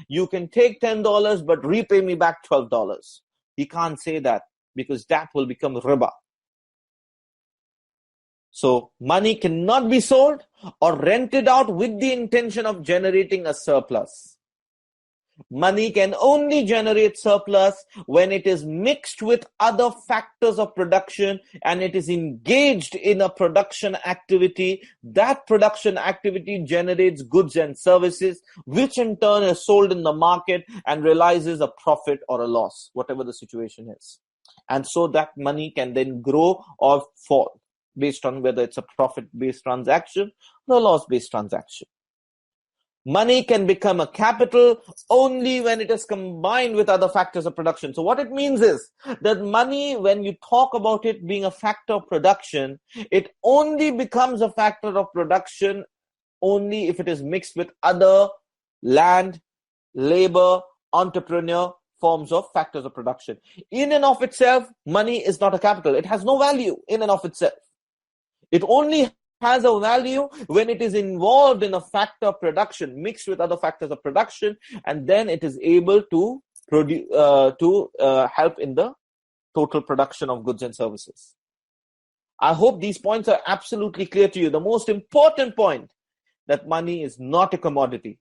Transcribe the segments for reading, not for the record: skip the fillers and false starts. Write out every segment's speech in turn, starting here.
You can take $10, but repay me back $12. He can't say that because that will become riba. So money cannot be sold or rented out with the intention of generating a surplus. Money can only generate surplus when it is mixed with other factors of production and it is engaged in a production activity. That production activity generates goods and services, which in turn is sold in the market and realizes a profit or a loss, whatever the situation is. And so that money can then grow or fall based on whether it's a profit-based transaction or a loss-based transaction. Money can become a capital only when it is combined with other factors of production. So what it means is that money, when you talk about it being a factor of production, it only becomes a factor of production only if it is mixed with other land, labor, entrepreneur forms of factors of production. In and of itself, money is not a capital. It has no value in and of itself. It only has a value when it is involved in a factor of production, mixed with other factors of production, and then it is able to produce, help in the total production of goods and services. I hope these points are absolutely clear to you. The most important point, that money is not a commodity.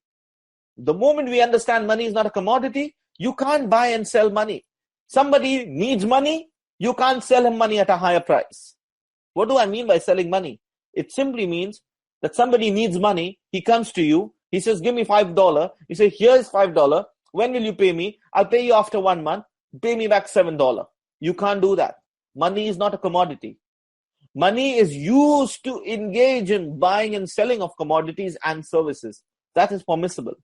The moment we understand money is not a commodity, you can't buy and sell money. Somebody needs money, you can't sell him money at a higher price. What do I mean by selling money? It simply means that somebody needs money, he comes to you, he says, give me $5. You say, here is $5. When will you pay me? I'll pay you after 1 month. Pay me back $7. You can't do that. Money is not a commodity. Money is used to engage in buying and selling of commodities and services. That is permissible.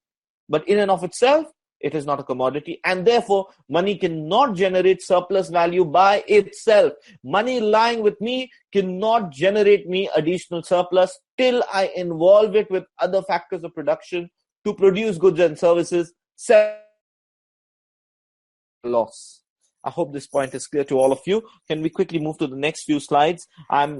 But in and of itself, it is not a commodity, and therefore money cannot generate surplus value by itself. Money lying with me cannot generate me additional surplus till I involve it with other factors of production to produce goods and services, sell loss. I hope this point is clear to all of you. Can we quickly move to the next few slides? I'm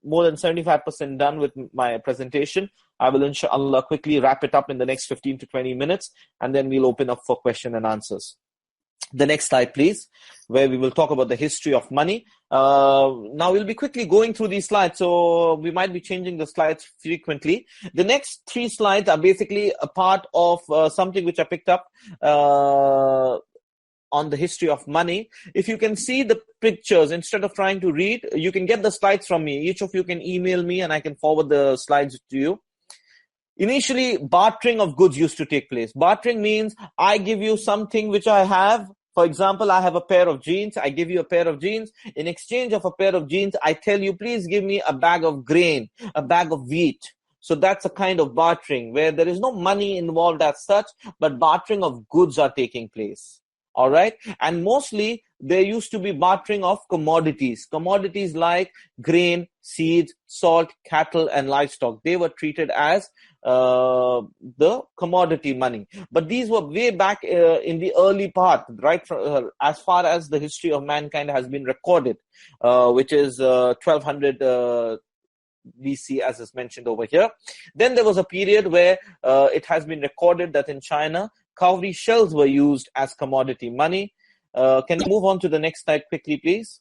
more than 75% done with my presentation. I will inshallah quickly wrap it up in the next 15 to 20 minutes, and then we'll open up for question and answers. The next slide, please, where we will talk about the history of money. Now we'll be quickly going through these slides, so we might be changing the slides frequently. The next 3 slides are basically a part of something which I picked up on the history of money. If you can see the pictures, instead of trying to read, you can get the slides from me. Each of you can email me and I can forward the slides to you. Initially, bartering of goods used to take place. Bartering means I give you something which I have. For example, I have a pair of jeans. I give you a pair of jeans. In exchange of a pair of jeans, I tell you, please give me a bag of grain, a bag of wheat. So that's a kind of bartering where there is no money involved as such, but bartering of goods are taking place. All right. And mostly there used to be bartering of commodities. Commodities like grain, seeds, salt, cattle, and livestock. They were treated as the commodity money. But these were way back in the early part, right? As far as the history of mankind has been recorded, which is 1200 BC, as is mentioned over here. Then there was a period where it has been recorded that in China, cowrie shells were used as commodity money. Can we move on to the next slide quickly, please?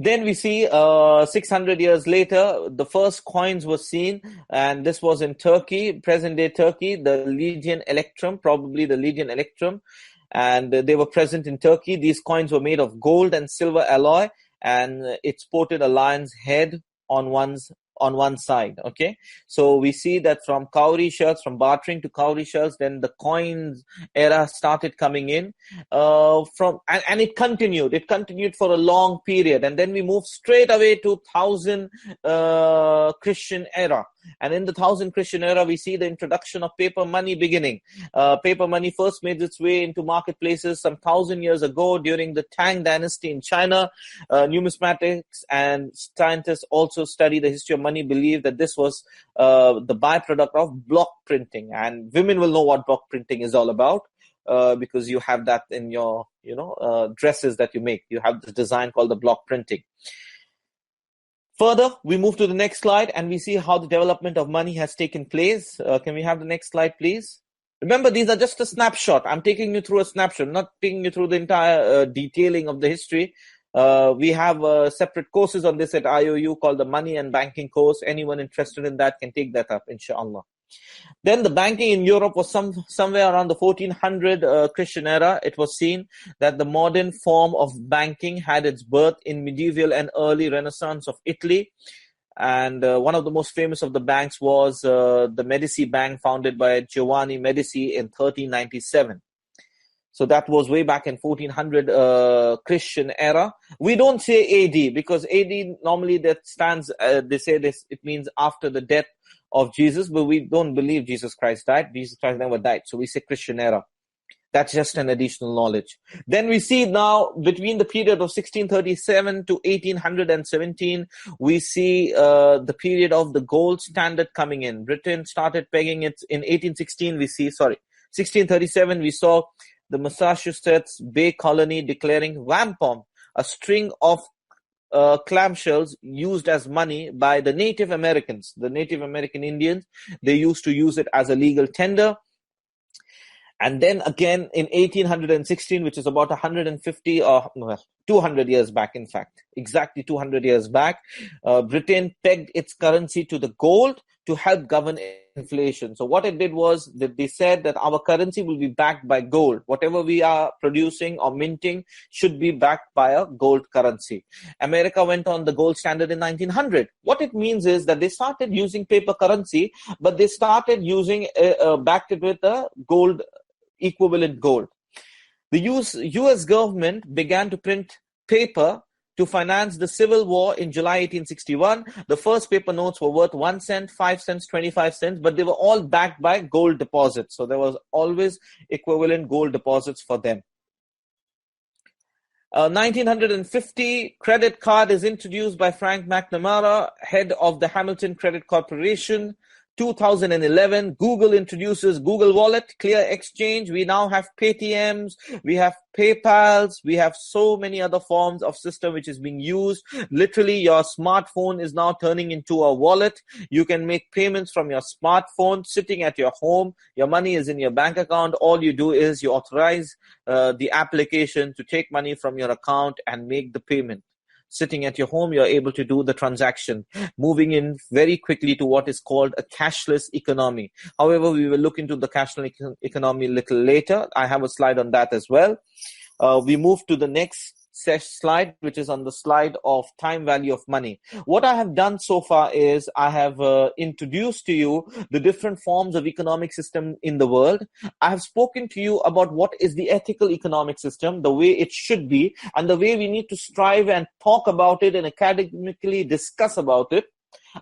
Then we see 600 years later, the first coins were seen, and this was in Turkey, present-day Turkey, the Legion Electrum, probably the Legion Electrum, and they were present in Turkey. These coins were made of gold and silver alloy, and it sported a lion's head on one side. Okay, so we see that from cowrie shells, from bartering to cowrie shells, then the coins era started coming in and it continued for a long period, and then we moved straight away to 1000 Christian era. And in the 1000 Christian era, we see the introduction of paper money beginning. Paper money first made its way into marketplaces some 1000 years ago during the Tang dynasty in China. Numismatics and scientists also study the history of money, believe that this was the byproduct of block printing. And women will know what block printing is all about. Because you have that in your, dresses that you make. You have this design called the block printing. Further, we move to the next slide and we see how the development of money has taken place. Can we have the next slide, please? Remember, these are just a snapshot. I'm taking you through a snapshot, not taking you through the entire detailing of the history. We have separate courses on this at IOU called the Money and Banking course. Anyone interested in that can take that up, inshallah. Then the banking in Europe was somewhere around the 1400 Christian era. It was seen that the modern form of banking had its birth in medieval and early Renaissance of Italy. And one of the most famous of the banks was the Medici Bank, founded by Giovanni Medici in 1397. So that was way back in 1400 Christian era. We don't say AD because AD normally that stands, they say this, it means after the death of Jesus, but we don't believe Jesus Christ died. Jesus Christ never died. So we say Christian era. That's just an additional knowledge. Then we see now between the period of 1637 to 1817, we see the period of the gold standard coming in. Britain started pegging it in 1637 we saw the Massachusetts Bay Colony declaring wampum, a string of clamshells used as money by the Native Americans, the Native American Indians. They used to use it as a legal tender. And then again in 1816, which is about 150 or 200 years back, in fact, exactly 200 years back, Britain pegged its currency to the gold to help govern inflation. So what it did was that they said that our currency will be backed by gold. Whatever we are producing or minting should be backed by a gold currency. America went on the gold standard in 1900. What it means is that they started using paper currency, but they started using backed it with a gold, equivalent gold. The US government began to print paper to finance the Civil War in July 1861. The first paper notes were worth 1 cent, 5 cents, 25 cents, but they were all backed by gold deposits. So there was always equivalent gold deposits for them. 1950, credit card is introduced by Frank McNamara, head of the Hamilton Credit Corporation. 2011, Google introduces Google Wallet, Clear Exchange. We now have Paytms, we have PayPals, we have so many other forms of system which is being used. Literally, your smartphone is now turning into a wallet. You can make payments from your smartphone sitting at your home. Your money is in your bank account. All you do is you authorize the application to take money from your account and make the payment. Sitting at your home, you're able to do the transaction, moving in very quickly to what is called a cashless economy. However, we will look into the cashless economy a little later. I have a slide on that as well. We move to the next slide, which is on the slide of time value of money. What I have done so far is I have introduced to you the different forms of economic system in the world. I have spoken to you about what is the ethical economic system, the way it should be, and the way we need to strive and talk about it and academically discuss about it.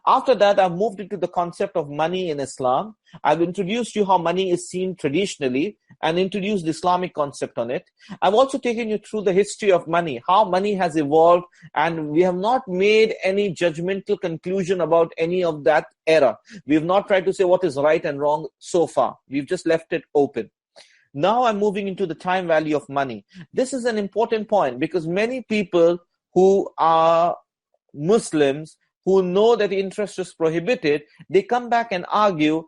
After that, I've moved into the concept of money in Islam. I've introduced you how money is seen traditionally and introduced the Islamic concept on it. I've also taken you through the history of money, how money has evolved, and we have not made any judgmental conclusion about any of that era. We have not tried to say what is right and wrong so far. We've just left it open. Now I'm moving into the time value of money. This is an important point because many people who are Muslims who know that interest is prohibited, they come back and argue,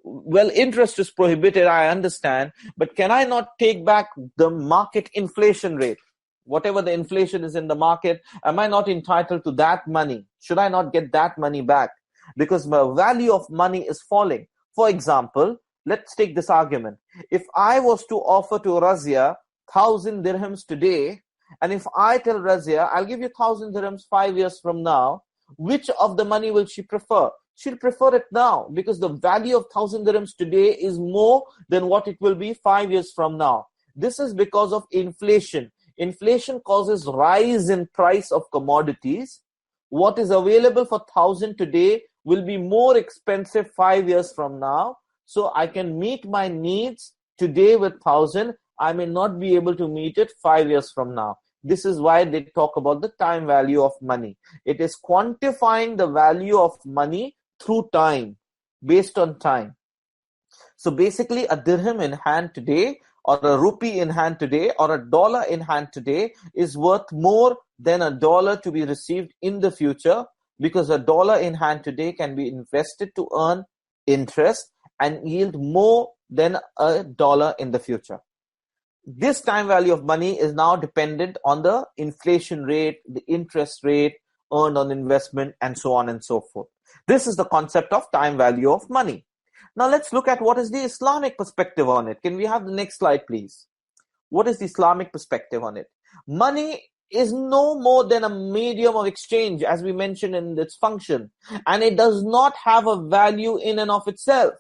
well, interest is prohibited, I understand, but can I not take back the market inflation rate? Whatever the inflation is in the market, am I not entitled to that money? Should I not get that money back? Because the value of money is falling. For example, let's take this argument. If I was to offer to Razia 1,000 dirhams today, and if I tell Razia, I'll give you 1,000 dirhams 5 years from now, which of the money will she prefer? She'll prefer it now because the value of 1,000 dirhams today is more than what it will be 5 years from now. This is because of inflation. Inflation causes rise in price of commodities. What is available for 1,000 today will be more expensive 5 years from now. So I can meet my needs today with 1,000. I may not be able to meet it 5 years from now. This is why they talk about the time value of money. It is quantifying the value of money through time, based on time. So basically, a dirham in hand today, or a rupee in hand today, or a dollar in hand today is worth more than a dollar to be received in the future because a dollar in hand today can be invested to earn interest and yield more than a dollar in the future. This time value of money is now dependent on the inflation rate, the interest rate earned on investment, and so on and so forth. This is the concept of time value of money. Now let's look at what is the Islamic perspective on it. Can we have the next slide, please? What is the Islamic perspective on it? Money is no more than a medium of exchange, as we mentioned in its function, and it does not have a value in and of itself.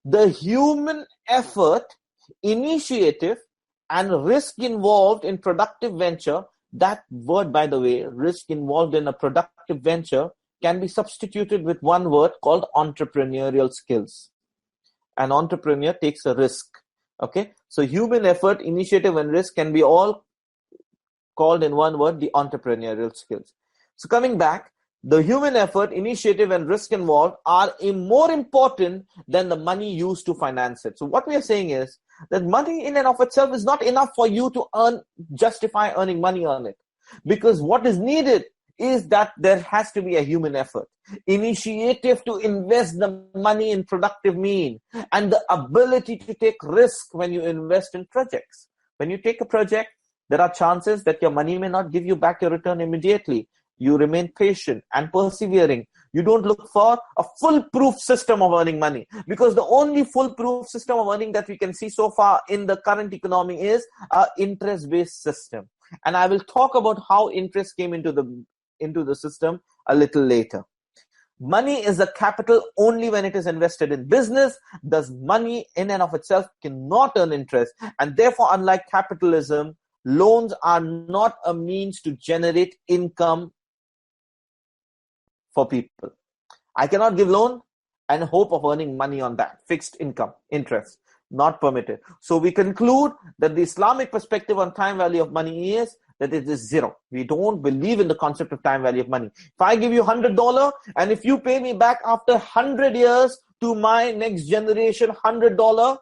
The human effort, initiative, and risk involved in productive venture, that word, by the way, risk involved in a productive venture, can be substituted with one word called entrepreneurial skills. An entrepreneur takes a risk. Okay, so human effort, initiative, and risk can be all called in one word, the entrepreneurial skills. So coming back, the human effort, initiative, and risk involved are more important than the money used to finance it. So what we are saying is that money in and of itself is not enough for you to justify earning money on it. Because what is needed is that there has to be a human effort, initiative to invest the money in productive means, and the ability to take risk when you invest in projects. When you take a project, there are chances that your money may not give you back your return immediately. You remain patient and persevering. You don't look for a foolproof system of earning money, because the only foolproof system of earning that we can see so far in the current economy is an interest-based system. And I will talk about how interest came into the system a little later. Money is a capital only when it is invested in business. Thus, money in and of itself cannot earn interest. And therefore, unlike capitalism, loans are not a means to generate income for people. I cannot give loan and hope of earning money on that. Fixed income, interest, not permitted. So we conclude that the Islamic perspective on time value of money is that it is zero. We don't believe in the concept of time value of money. If I give you $100 and if you pay me back after 100 years to my next generation $100,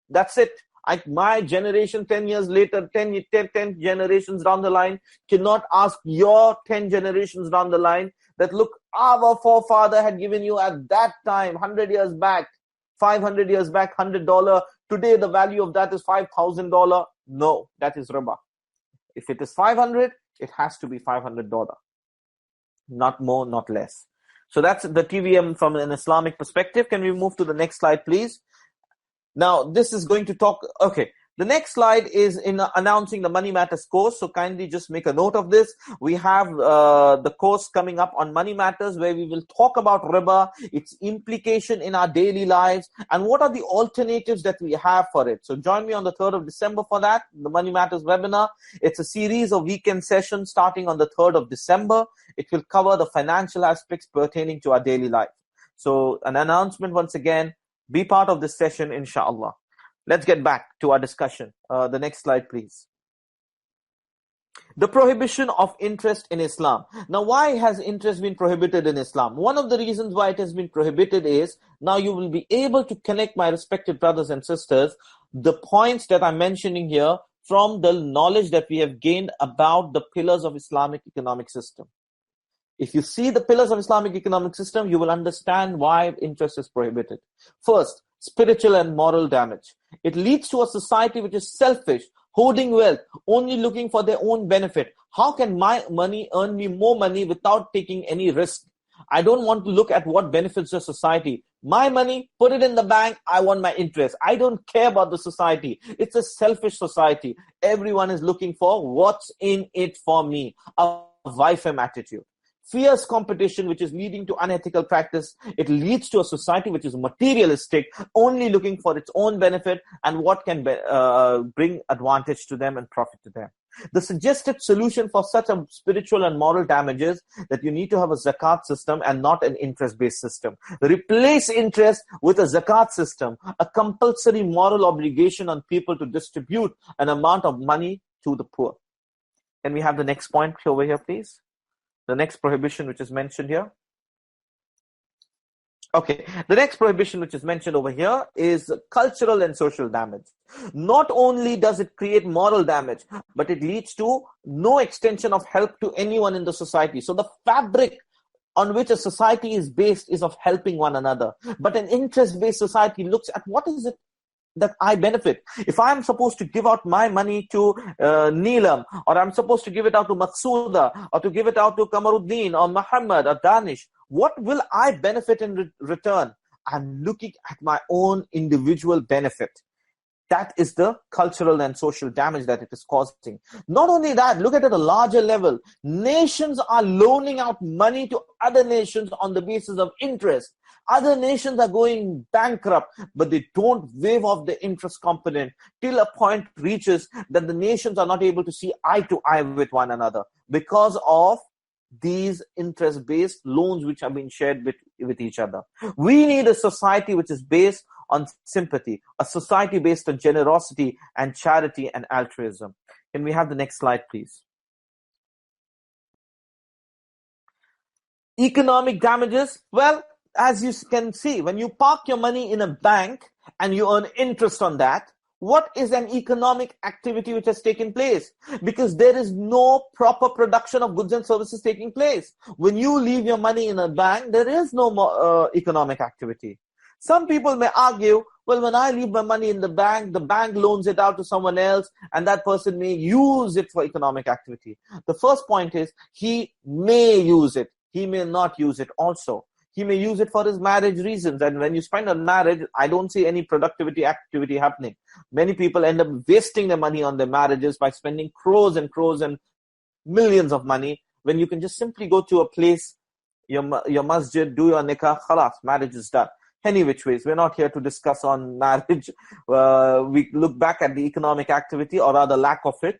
that's it. My generation 10 years later, 10 generations down the line, cannot ask your 10 generations down the line that, look, our forefather had given you at that time, 100 years back, 500 years back, $100. Today, the value of that is $5,000. No, that is riba. If it is 500, it has to be $500. Not more, not less. So that's the TVM from an Islamic perspective. Can we move to the next slide, please? Now, this is going to talk, okay. The next slide is in announcing the Money Matters course. So kindly just make a note of this. We have the course coming up on Money Matters, where we will talk about riba, its implication in our daily lives, and what are the alternatives that we have for it. So join me on the 3rd of December for that, the Money Matters webinar. It's a series of weekend sessions starting on the 3rd of December. It will cover the financial aspects pertaining to our daily life. So an announcement once again, be part of this session, inshallah. Let's get back to our discussion. The next slide, please. The prohibition of interest in Islam. Now, why has interest been prohibited in Islam? One of the reasons why it has been prohibited is, now you will be able to connect, my respected brothers and sisters, the points that I'm mentioning here from the knowledge that we have gained about the pillars of Islamic economic system. If you see the pillars of Islamic economic system, you will understand why interest is prohibited. First, spiritual and moral damage. It leads to a society which is selfish, hoarding wealth, only looking for their own benefit. How can my money earn me more money without taking any risk? I don't want to look at what benefits the society. My money, put it in the bank, I want my interest. I don't care about the society. It's a selfish society. Everyone is looking for what's in it for me. A YFM attitude. Fierce competition, which is leading to unethical practice. It leads to a society which is materialistic, only looking for its own benefit and what can bring advantage to them and profit to them. The suggested solution for such a spiritual and moral damage is that you need to have a zakat system and not an interest-based system. Replace interest with a zakat system, a compulsory moral obligation on people to distribute an amount of money to the poor. Can we have the next point over here, please? The next prohibition which is mentioned here. Okay, the next prohibition which is mentioned over here is cultural and social damage. Not only does it create moral damage, but it leads to no extension of help to anyone in the society. So the fabric on which a society is based is of helping one another. But an interest-based society looks at what is it that I benefit. If I'm supposed to give out my money to Neelam, or I'm supposed to give it out to Maqsuda, or to give it out to Kamaruddin, or Muhammad, or Danish, what will I benefit in return? I'm looking at my own individual benefit. That is the cultural and social damage that it is causing. Not only that, look at it at a larger level. Nations are loaning out money to other nations on the basis of interest. Other nations are going bankrupt, but they don't waive off the interest component till a point reaches that the nations are not able to see eye to eye with one another because of these interest-based loans which have been shared with each other. We need a society which is based on sympathy, a society based on generosity and charity and altruism. Can we have the next slide, please? Economic damages. Well, as you can see, when you park your money in a bank and you earn interest on that, what is an economic activity which has taken place? Because there is no proper production of goods and services taking place. When you leave your money in a bank, there is no more economic activity. Some people may argue, well, when I leave my money in the bank loans it out to someone else, and that person may use it for economic activity. The first point is, he may use it. He may not use it also. He may use it for his marriage reasons. And when you spend on marriage, I don't see any productivity activity happening. Many people end up wasting their money on their marriages by spending crores and millions of money, when you can just simply go to a place, your masjid, do your nikah, khalas, marriage is done. Any which ways, we're not here to discuss on marriage. We look back at the economic activity, or rather lack of it.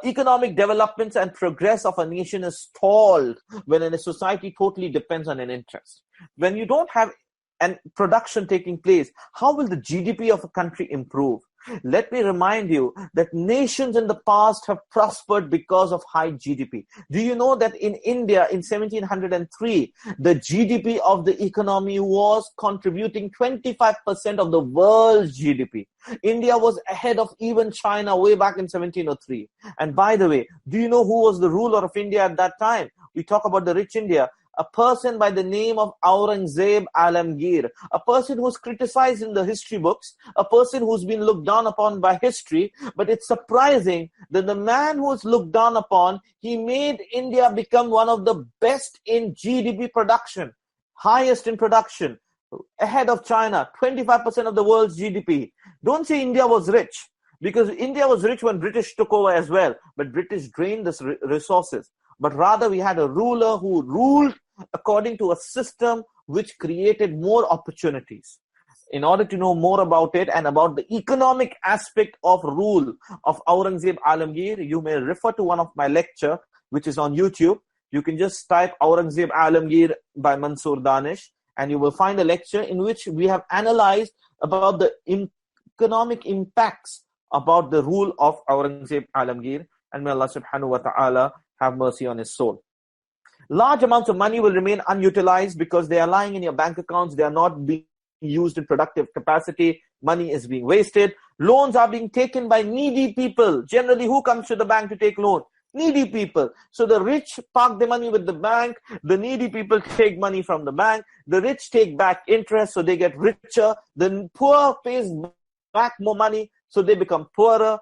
Economic developments and progress of a nation is stalled when a society totally depends on an interest. When you don't have an production taking place, how will the GDP of a country improve? Let me remind you that nations in the past have prospered because of high GDP. Do you know that in India in 1703, the GDP of the economy was contributing 25% of the world's GDP? India was ahead of even China way back in 1703. And by the way, do you know who was the ruler of India at that time? We talk about the rich India. A person by the name of Aurangzeb Alamgir, a person who's criticized in the history books, a person who's been looked down upon by history. But it's surprising that the man who's looked down upon, he made India become one of the best in GDP production, highest in production, ahead of China, 25% of the world's GDP. Don't say India was rich, because India was rich when British took over as well, but British drained the resources. But rather we had a ruler who ruled according to a system which created more opportunities. In order to know more about it and about the economic aspect of rule of Aurangzeb Alamgir, you may refer to one of my lecture, which is on YouTube. You can just type Aurangzeb Alamgir by Mansoor Danish, and you will find a lecture in which we have analyzed about the economic impacts about the rule of Aurangzeb Alamgir. And may Allah subhanahu wa ta'ala have mercy on his soul. Large amounts of money will remain unutilized because they are lying in your bank accounts. They are not being used in productive capacity. Money is being wasted. Loans are being taken by needy people. Generally, who comes to the bank to take loan? Needy people. So the rich park their money with the bank. The needy people take money from the bank. The rich take back interest, so they get richer. The poor pays back more money, so they become poorer.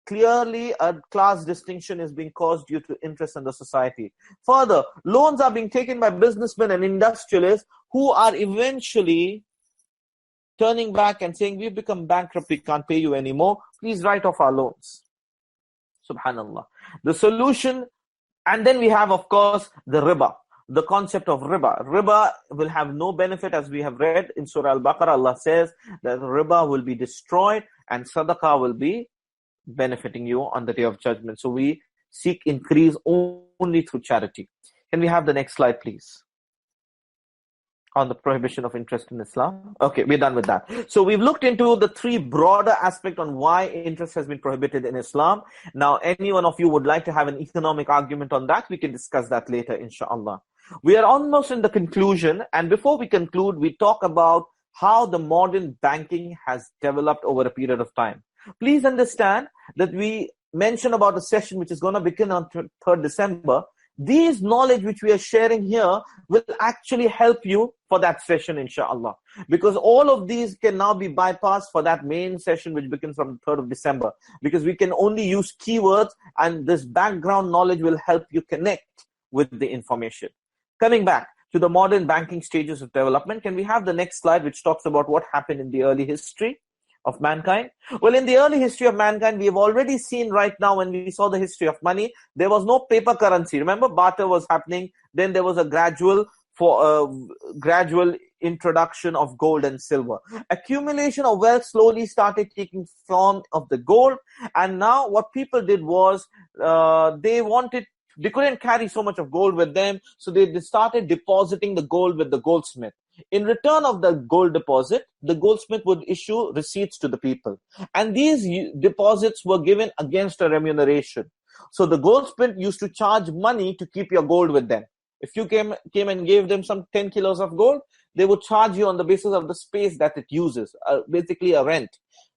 Clearly, a class distinction is being caused due to interest in the society. Further, loans are being taken by businessmen and industrialists who are eventually turning back and saying, we've become bankrupt, we can't pay you anymore. Please write off our loans. Subhanallah. The solution, and then we have, of course, the riba. The concept of riba. Riba will have no benefit, as we have read in Surah Al-Baqarah. Allah says that riba will be destroyed and sadaqah will be benefiting you on the day of judgment. So we seek increase only through charity. Can we have the next slide, please? On the prohibition of interest in Islam. Okay, we're done with that. So we've looked into the three broader aspects on why interest has been prohibited in Islam. Now, any one of you would like to have an economic argument on that, we can discuss that later, inshallah. We are almost in the conclusion, and before we conclude, we talk about how the modern banking has developed over a period of time. Please understand that we mentioned about a session which is going to begin on 3rd December, These knowledge which we are sharing here will actually help you for that session, inshallah. Because all of these can now be bypassed for that main session which begins from the 3rd of December. Because we can only use keywords, and this background knowledge will help you connect with the information. Coming back to the modern banking stages of development, can we have the next slide which talks about what happened in the early history of mankind? Well, in the early history of mankind, we have already seen right now, when we saw the history of money, there was no paper currency. Remember, barter was happening. Then there was a gradual introduction of gold and silver. Accumulation of wealth slowly started taking form of the gold. And now what people did was, they couldn't carry so much of gold with them, so they started depositing the gold with the goldsmith. In return of the gold deposit, the goldsmith would issue receipts to the people. And these deposits were given against a remuneration. So the goldsmith used to charge money to keep your gold with them. If you came and gave them some 10 kilos of gold, they would charge you on the basis of the space that it uses, basically a rent.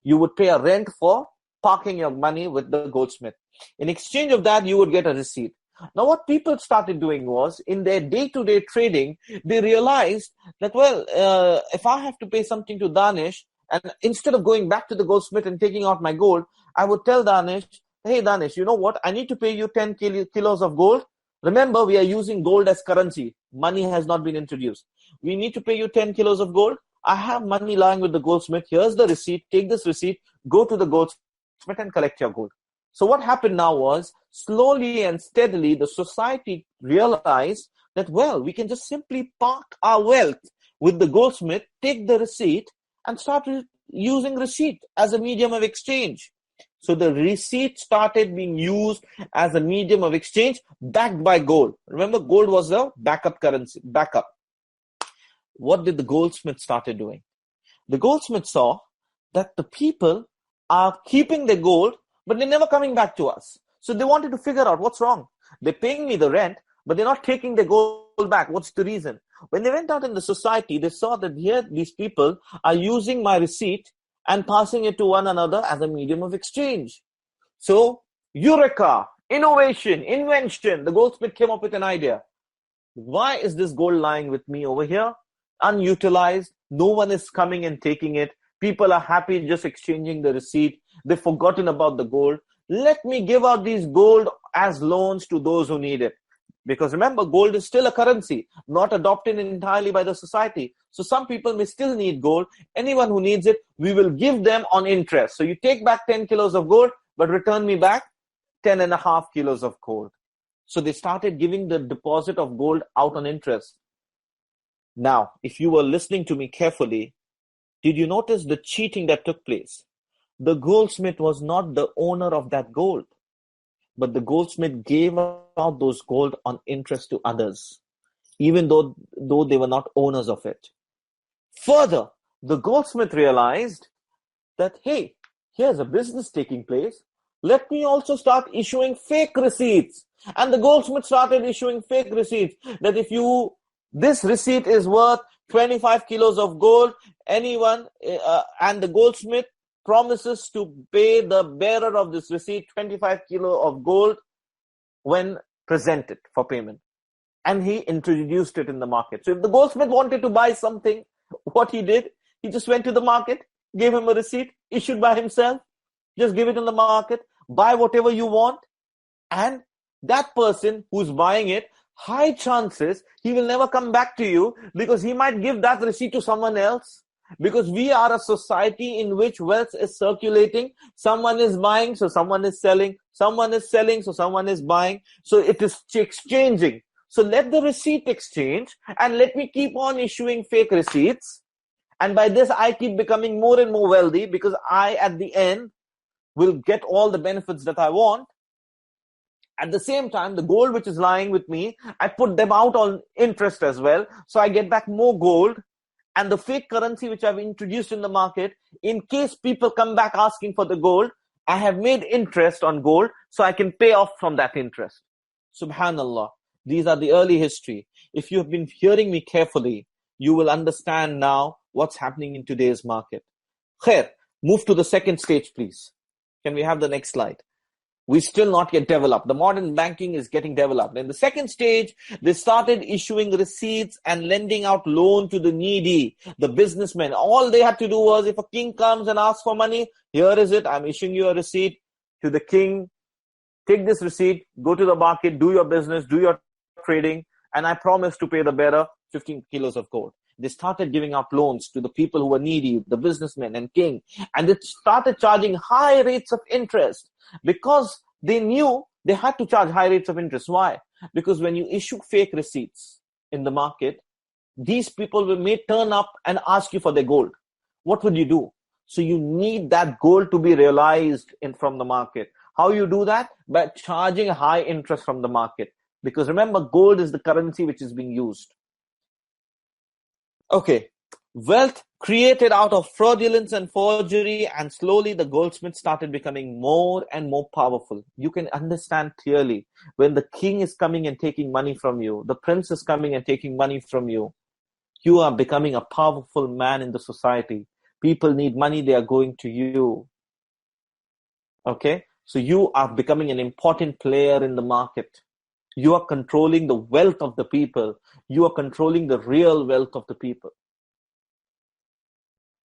You would pay a rent for parking your money with the goldsmith. In exchange of that, you would get a receipt. Now, what people started doing was, in their day-to-day trading, they realized that, well, if I have to pay something to Danish, and instead of going back to the goldsmith and taking out my gold, I would tell Danish, hey, Danish, you know what? I need to pay you 10 kilos of gold. Remember, we are using gold as currency. Money has not been introduced. We need to pay you 10 kilos of gold. I have money lying with the goldsmith. Here's the receipt. Take this receipt. Go to the goldsmith and collect your gold. So what happened now was, slowly and steadily, the society realized that, well, we can just simply park our wealth with the goldsmith, take the receipt, and start using receipt as a medium of exchange. So the receipt started being used as a medium of exchange backed by gold. Remember, gold was the backup currency, backup. What did the goldsmith started doing? The goldsmith saw that the people are keeping the gold, but they're never coming back to us. So they wanted to figure out what's wrong. They're paying me the rent, but they're not taking the gold back. What's the reason? When they went out in the society, they saw that here these people are using my receipt and passing it to one another as a medium of exchange. So, eureka, innovation, invention. The goldsmith came up with an idea. Why is this gold lying with me over here? Unutilized. No one is coming and taking it. People are happy just exchanging the receipt. They've forgotten about the gold. Let me give out these gold as loans to those who need it. Because remember, gold is still a currency, not adopted entirely by the society. So some people may still need gold. Anyone who needs it, we will give them on interest. So you take back 10 kilos of gold, but return me back 10.5 kilos of gold. So they started giving the deposit of gold out on interest. Now, if you were listening to me carefully, did you notice the cheating that took place? The goldsmith was not the owner of that gold, but the goldsmith gave out those gold on interest to others, even though they were not owners of it. Further, the goldsmith realized that, hey, here's a business taking place. Let me also start issuing fake receipts. And the goldsmith started issuing fake receipts that this receipt is worth 25 kilos of gold, and the goldsmith promises to pay the bearer of this receipt 25 kilo of gold when presented for payment. And he introduced it in the market. So if the goldsmith wanted to buy something, what he did, he just went to the market, gave him a receipt, issued by himself, just give it in the market, buy whatever you want, and that person who's buying it, high chances he will never come back to you, because he might give that receipt to someone else. Because we are a society in which wealth is circulating. Someone is buying, so someone is selling. Someone is selling, so someone is buying. So it is exchanging. So let the receipt exchange, and let me keep on issuing fake receipts. And by this, I keep becoming more and more wealthy, because I, at the end, will get all the benefits that I want. At the same time, the gold which is lying with me, I put them out on interest as well. So I get back more gold. And the fake currency which I've introduced in the market, in case people come back asking for the gold, I have made interest on gold, so I can pay off from that interest. Subhanallah. These are the early history. If you have been hearing me carefully, you will understand now what's happening in today's market. Khair, move to the second stage, please. Can we have the next slide? We still not yet developed. The modern banking is getting developed. In the second stage, they started issuing receipts and lending out loan to the needy, the businessmen. All they had to do was, if a king comes and asks for money, here is it, I'm issuing you a receipt to the king. Take this receipt, go to the market, do your business, do your trading, and I promise to pay the bearer 15 kilos of gold. They started giving out loans to the people who were needy, the businessmen and king, and they started charging high rates of interest because they knew they had to charge high rates of interest. Why? Because when you issue fake receipts in the market, these people may turn up and ask you for their gold. What would you do? So you need that gold to be realized from the market. How you do that? By charging high interest from the market. Because remember, gold is the currency which is being used. Okay, wealth created out of fraudulence and forgery, and slowly the goldsmith started becoming more and more powerful. You can understand clearly when the king is coming and taking money from you, the prince is coming and taking money from you, you are becoming a powerful man in the society. People need money, they are going to you. Okay, so you are becoming an important player in the market. You are controlling the wealth of the people. You are controlling the real wealth of the people.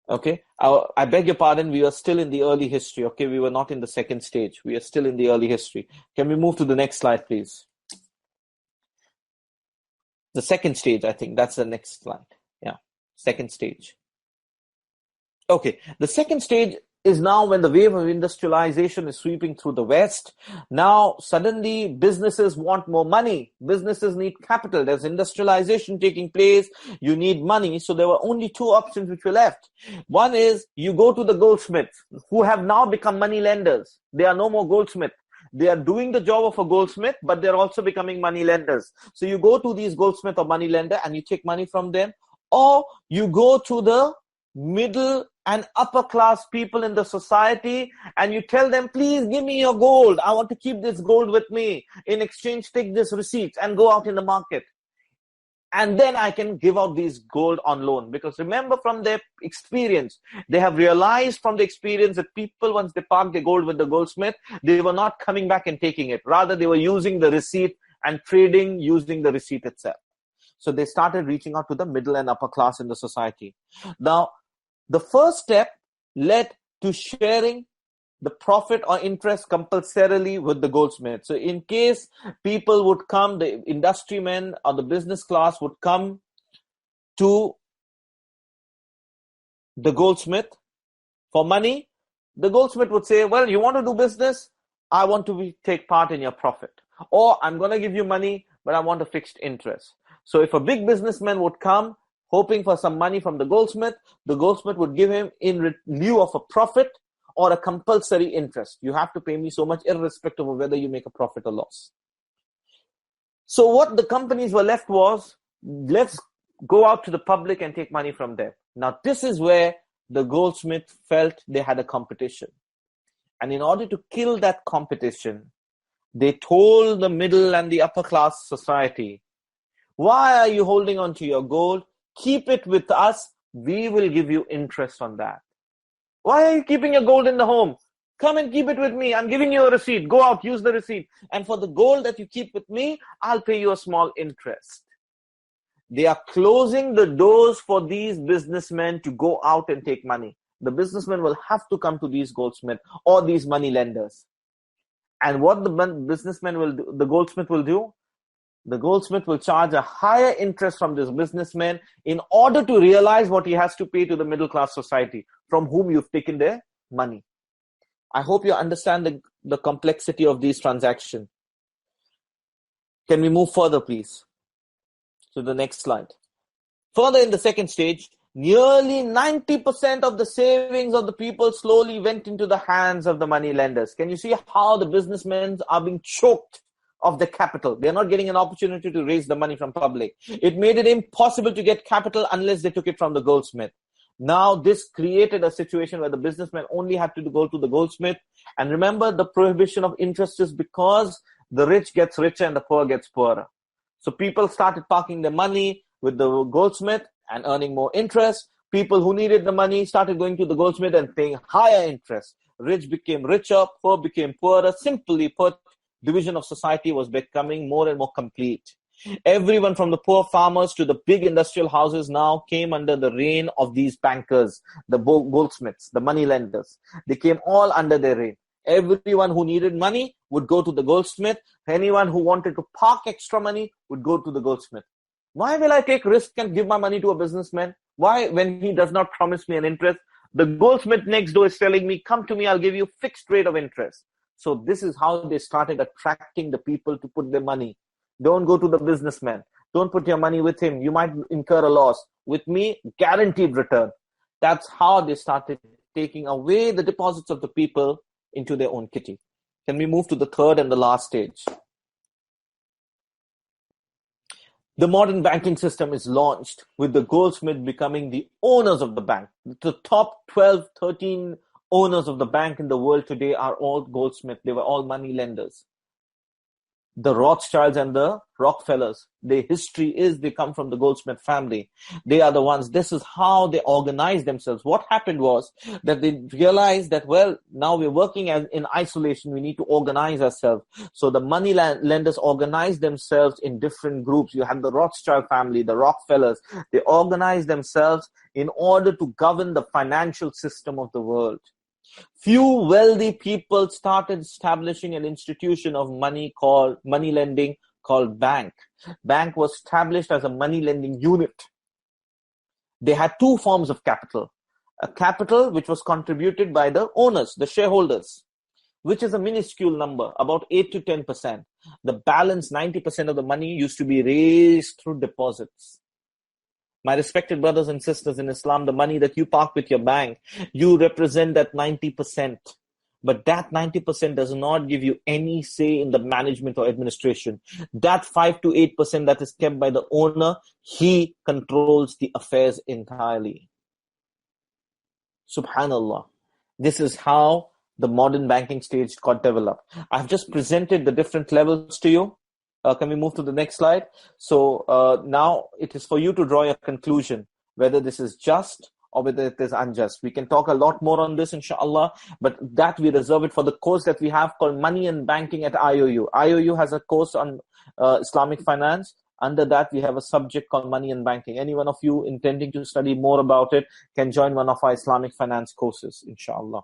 Okay, I beg your pardon, we are still in the early history. Okay, we were not in the second stage. We are still in the early history. Can we move to the next slide, please? The second stage, I think that's the next slide. Yeah, second stage. Okay, the second stage is now when the wave of industrialization is sweeping through the West. Now, suddenly, businesses want more money. Businesses need capital. There's industrialization taking place. You need money. So there were only two options which were left. One is you go to the goldsmiths, who have now become money lenders. They are no more goldsmiths. They are doing the job of a goldsmith, but they're also becoming money lenders. So you go to these goldsmith or money lender and you take money from them, or you go to the middle and upper class people in the society and you tell them, please give me your gold. I want to keep this gold with me. In exchange, take this receipt and go out in the market. And then I can give out these gold on loan. Because remember, from their experience, they have realized from the experience that people, once they park their gold with the goldsmith, they were not coming back and taking it. Rather, they were using the receipt and trading using the receipt itself. So they started reaching out to the middle and upper class in the society. Now, the first step led to sharing the profit or interest compulsorily with the goldsmith. So in case people would come, the industrymen or the business class would come to the goldsmith for money, the goldsmith would say, well, you want to do business? I want to take part in your profit. Or I'm going to give you money, but I want a fixed interest. So if a big businessman would come, hoping for some money from the goldsmith would give him in lieu of a profit or a compulsory interest. You have to pay me so much irrespective of whether you make a profit or loss. So what the companies were left was, let's go out to the public and take money from them. Now this is where the goldsmith felt they had a competition. And in order to kill that competition, they told the middle and the upper class society, why are you holding on to your gold? Keep it with us. We will give you interest on that. Why are you keeping your gold in the home? Come and keep it with me. I'm giving you a receipt. Go out, use the receipt. And for the gold that you keep with me, I'll pay you a small interest. They are closing the doors for these businessmen to go out and take money. The businessmen will have to come to these goldsmiths or these money lenders. And what the businessman will do, the goldsmith will do? The goldsmith will charge a higher interest from this businessman in order to realize what he has to pay to the middle class society from whom you've taken their money. I hope you understand the complexity of these transactions. Can we move further, please, to the next slide? Further, in the second stage, nearly 90% of the savings of the people slowly went into the hands of the money lenders. Can you see how the businessmen are being choked of the capital? They're not getting an opportunity to raise the money from public. It made it impossible to get capital unless they took it from the goldsmith. Now this created a situation where the businessman only had to go to the goldsmith. And remember, the prohibition of interest is because the rich gets richer and the poor gets poorer. So people started parking their money with the goldsmith and earning more interest. People who needed the money started going to the goldsmith and paying higher interest. rich became richer, poor became poorer. Simply put, division of society was becoming more and more complete. Everyone from the poor farmers to the big industrial houses now came under the reign of these bankers, the goldsmiths, the money lenders. They came all under their reign. Everyone who needed money would go to the goldsmith. Anyone who wanted to park extra money would go to the goldsmith. Why will I take risk and give my money to a businessman? Why, when he does not promise me an interest? The goldsmith next door is telling me, come to me, I'll give you fixed rate of interest. So this is how they started attracting the people to put their money. Don't go to the businessman. Don't put your money with him. You might incur a loss. With me, guaranteed return. That's how they started taking away the deposits of the people into their own kitty. Can we move to the third and the last stage? The modern banking system is launched with the goldsmith becoming the owners of the bank. The top 12, 13 owners of the bank in the world today are all goldsmiths. They were all money lenders. The Rothschilds and the Rockefellers, their history is they come from the Goldsmith family. They are the ones, this is how they organize themselves. What happened was that they realized that, well, now we're working in isolation, we need to organize ourselves. So the money lenders organized themselves in different groups. You have the Rothschild family, the Rockefellers. They organized themselves in order to govern the financial system of the world. Few wealthy people started establishing an institution of money lending called bank. Bank was established as a money lending unit. They had two forms of capital. A capital which was contributed by the owners, the shareholders, which is a minuscule number, about 8 to 10%. The balance, 90% of the money used to be raised through deposits. My respected brothers and sisters in Islam, the money that you park with your bank, you represent that 90%. But that 90% does not give you any say in the management or administration. That 5 to 8% that is kept by the owner, he controls the affairs entirely. Subhanallah. This is how the modern banking stage got developed. I've just presented the different levels to you. Can we move to the next slide? So now it is for you to draw your conclusion, whether this is just or whether it is unjust. We can talk a lot more on this, inshallah, but that we reserve it for the course that we have called Money and Banking at IOU. IOU has a course on Islamic finance. Under that, we have a subject called Money and Banking. Any one of you intending to study more about it can join one of our Islamic finance courses, inshallah.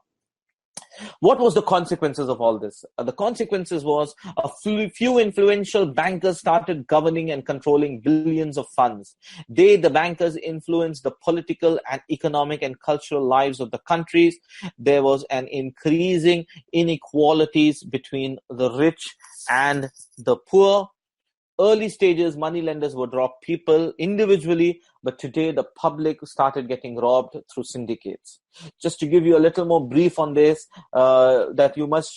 What was the consequences of all this? The consequences was a few influential bankers started governing and controlling billions of funds. The bankers influenced the political and economic and cultural lives of the countries. There was an increasing inequalities between the rich and the poor. Early stages, money lenders would rob people individually, but today the public started getting robbed through syndicates. Just to give you a little more brief on this, that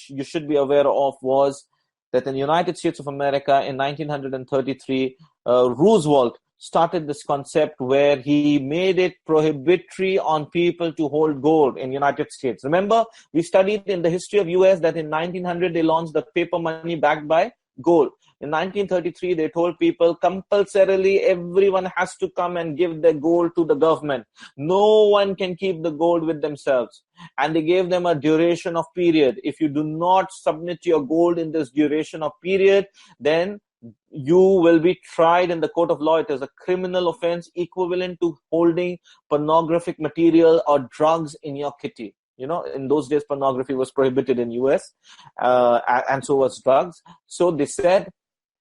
you should be aware of was that in the United States of America in 1933, Roosevelt started this concept where he made it prohibitory on people to hold gold in the United States. Remember, we studied in the history of US that in 1900 they launched the paper money backed by gold. In 1933, they told people compulsorily everyone has to come and give their gold to the government. No one can keep the gold with themselves. And they gave them a duration of period. If you do not submit your gold in this duration of period, then you will be tried in the court of law. It is a criminal offense equivalent to holding pornographic material or drugs in your kitty. You know, in those days, pornography was prohibited in US, and so was drugs. So they said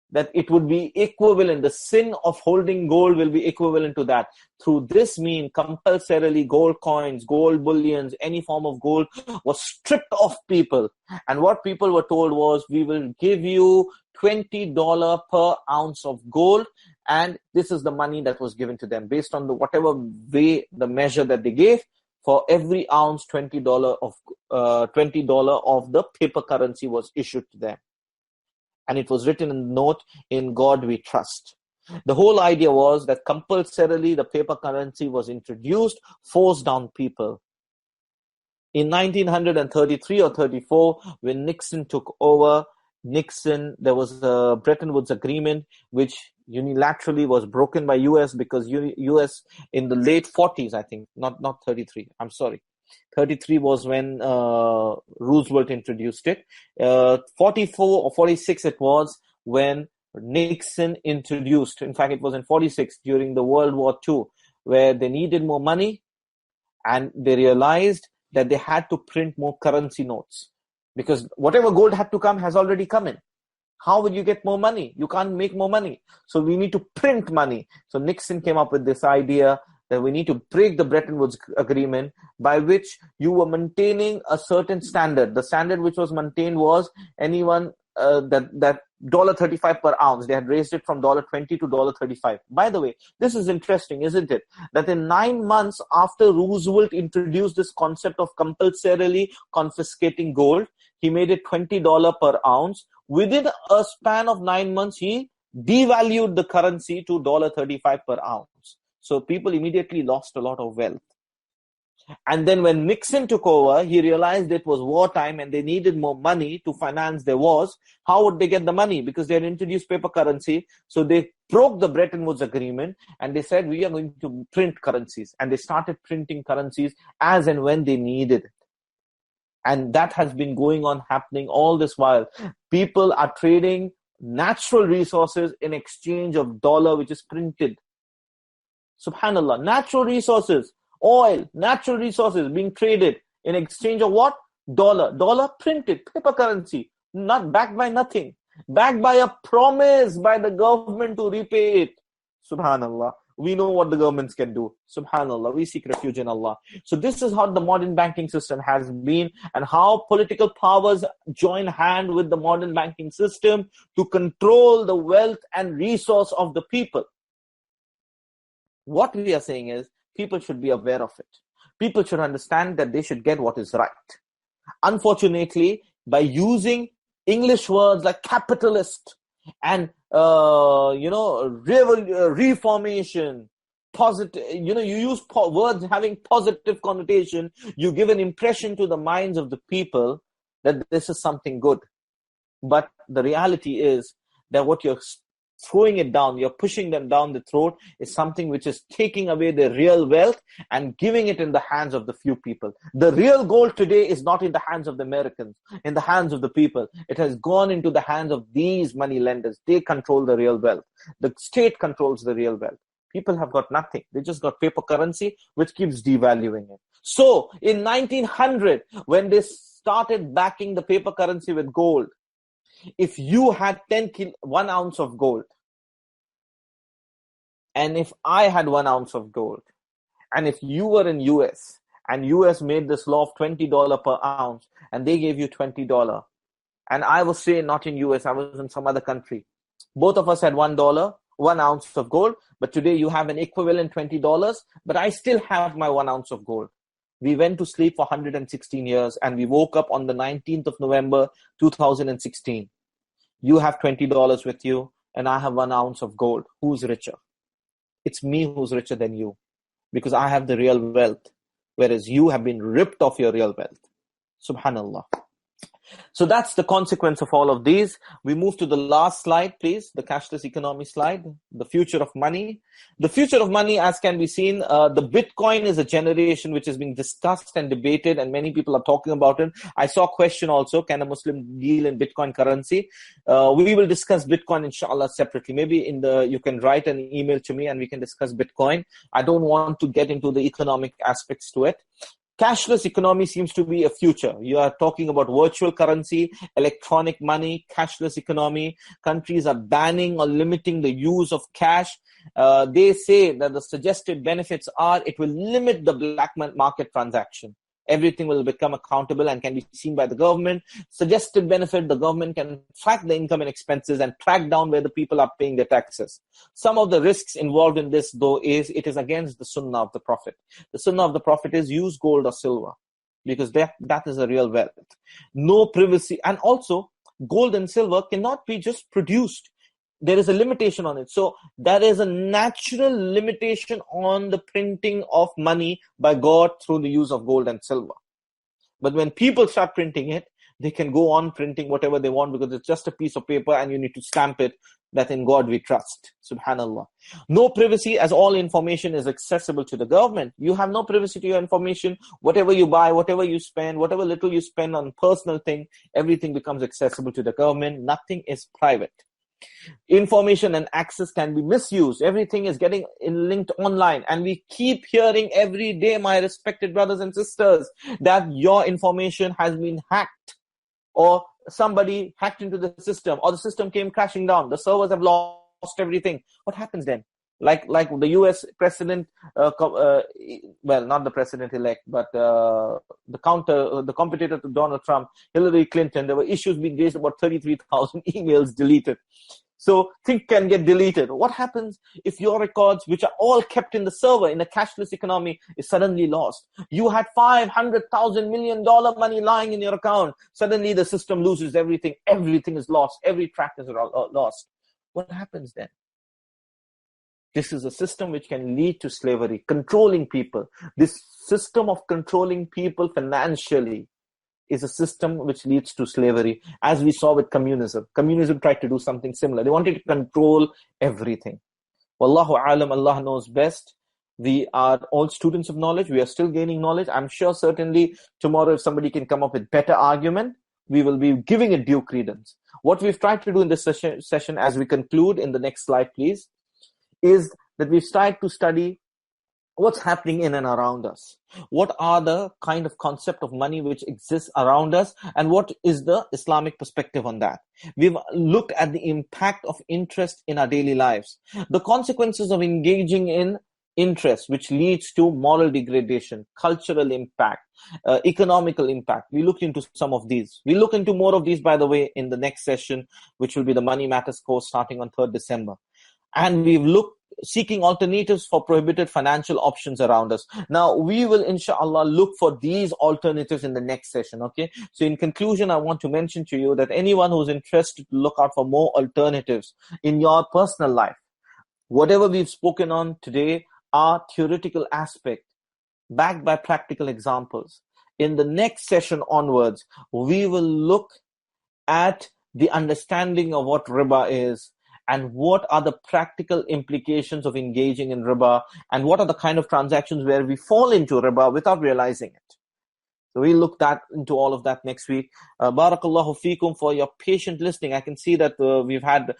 that it would be equivalent, the sin of holding gold will be equivalent to that. Through this mean, compulsorily gold coins, gold bullions, any form of gold was stripped off people. And what people were told was, we will give you $20 per ounce of gold, and this is the money that was given to them based on the whatever way, the measure that they gave. For every ounce, $20 of the paper currency was issued to them. And it was written in the note, in God we trust. The whole idea was that compulsorily the paper currency was introduced, forced down people. In 1933 or 34, when Nixon took over, there was a Bretton Woods agreement, which unilaterally was broken by US because US in the late 40s, I think, not 33, I'm sorry. 33 was when Roosevelt introduced it. 44 or 46 it was when Nixon introduced. In fact, it was in 46 during the World War II, where they needed more money and they realized that they had to print more currency notes, because whatever gold had to come has already come in. How will you get more money? You can't make more money. So we need to print money. So Nixon came up with this idea that we need to break the Bretton Woods Agreement, by which you were maintaining a certain standard. The standard which was maintained was anyone that $35 per ounce. They had raised it from $20 to $35. By the way, this is interesting, isn't it? That in 9 months after Roosevelt introduced this concept of compulsorily confiscating gold, he made it $20 per ounce. Within a span of 9 months, he devalued the currency to $35 per ounce. So people immediately lost a lot of wealth. And then when Nixon took over, he realized it was wartime and they needed more money to finance their wars. How would they get the money? Because they had introduced paper currency. So they broke the Bretton Woods Agreement and they said, we are going to print currencies. And they started printing currencies as and when they needed it. And that has been going on, happening all this while. People are trading natural resources in exchange of dollar, which is printed. Subhanallah, natural resources. Oil, natural resources being traded in exchange of what? Dollar. Dollar printed, paper currency, not backed by nothing. Backed by a promise by the government to repay it. Subhanallah. We know what the governments can do. Subhanallah. We seek refuge in Allah. So this is how the modern banking system has been, and how political powers join hand with the modern banking system to control the wealth and resource of the people. What we are saying is, people should be aware of it. People should understand that they should get what is right. Unfortunately, by using English words like capitalist and reformation, positive, you use words having positive connotation, you give an impression to the minds of the people that this is something good. But the reality is that what you're throwing it down, you're pushing them down the throat, is something which is taking away their real wealth and giving it in the hands of the few people. The real gold today is not in the hands of the Americans, in the hands of the people. It has gone into the hands of these money lenders. They control the real wealth. The state controls the real wealth. People have got nothing. They just got paper currency, which keeps devaluing it. So in 1900, when they started backing the paper currency with gold, if you had 1 ounce of gold, and if I had 1 ounce of gold, and if you were in US, and US made this law of $20 per ounce, and they gave you $20, and I was say not in US, I was in some other country, both of us had $1, 1 ounce of gold, but today you have an equivalent $20, but I still have my 1 ounce of gold. We went to sleep for 116 years and we woke up on the 19th of November, 2016. You have $20 with you and I have 1 ounce of gold. Who's richer? It's me who's richer than you, because I have the real wealth, whereas you have been ripped of your real wealth. Subhanallah. So that's the consequence of all of these. We move to the last slide, please, the cashless economy slide, the future of money. The future of money, as can be seen, the Bitcoin is a generation which is being discussed and debated, and many people are talking about it. I saw a question also, can a Muslim deal in Bitcoin currency? We will discuss Bitcoin, inshallah, separately. Maybe you can write an email to me and we can discuss Bitcoin. I don't want to get into the economic aspects to it. Cashless economy seems to be a future. You are talking about virtual currency, electronic money, cashless economy. Countries are banning or limiting the use of cash. They say that the suggested benefits are it will limit the black market transaction. Everything will become accountable and can be seen by the government. Suggested benefit, the government can track the income and expenses and track down where the people are paying their taxes. Some of the risks involved in this, though, is it is against the sunnah of the Prophet. The sunnah of the Prophet is use gold or silver, because that is a real wealth. No privacy. And also, gold and silver cannot be just produced. There is a limitation on it. So there is a natural limitation on the printing of money by God through the use of gold and silver. But when people start printing it, they can go on printing whatever they want, because it's just a piece of paper and you need to stamp it. that in God we trust. Subhanallah. No privacy, as all information is accessible to the government. You have no privacy to your information. Whatever you buy, whatever you spend, whatever little you spend on personal thing, everything becomes accessible to the government. Nothing is private. Information and access can be misused. Everything is getting linked online, and we keep hearing every day, my respected brothers and sisters, that your information has been hacked, or somebody hacked into the system, or the system came crashing down, the servers have lost everything. What happens then? Like the US president, well, not the president-elect, but the competitor to Donald Trump, Hillary Clinton, there were issues being raised about 33,000 emails deleted. So things can get deleted. What happens if your records, which are all kept in the server in a cashless economy, is suddenly lost? You had $500,000 million money lying in your account. Suddenly the system loses everything. Everything is lost. Every track is lost. What happens then? This is a system which can lead to slavery, controlling people. This system of controlling people financially is a system which leads to slavery, as we saw with communism. Communism tried to do something similar. They wanted to control everything. Wallahu alam, Allah knows best. We are all students of knowledge. We are still gaining knowledge. I'm sure certainly tomorrow, if somebody can come up with better argument, we will be giving it due credence. What we've tried to do in this session, as we conclude in the next slide, please, is that we've tried to study what's happening in and around us. What are the kind of concept of money which exists around us, and what is the Islamic perspective on that? We've looked at the impact of interest in our daily lives, the consequences of engaging in interest, which leads to moral degradation, cultural impact, economical impact. We looked into some of these. We look into more of these, by the way, in the next session, which will be the Money Matters course starting on 3rd December. And we've looked seeking alternatives for prohibited financial options around us. Now, we will, inshallah, look for these alternatives in the next session, okay? So in conclusion, I want to mention to you that anyone who's interested to look out for more alternatives in your personal life, whatever we've spoken on today are theoretical aspect, backed by practical examples. In the next session onwards, we will look at the understanding of what riba is, and what are the practical implications of engaging in riba, and what are the kind of transactions where we fall into riba without realizing it. So we'll look into all of that next week. Barakallahu feekum for your patient listening. I can see that we've had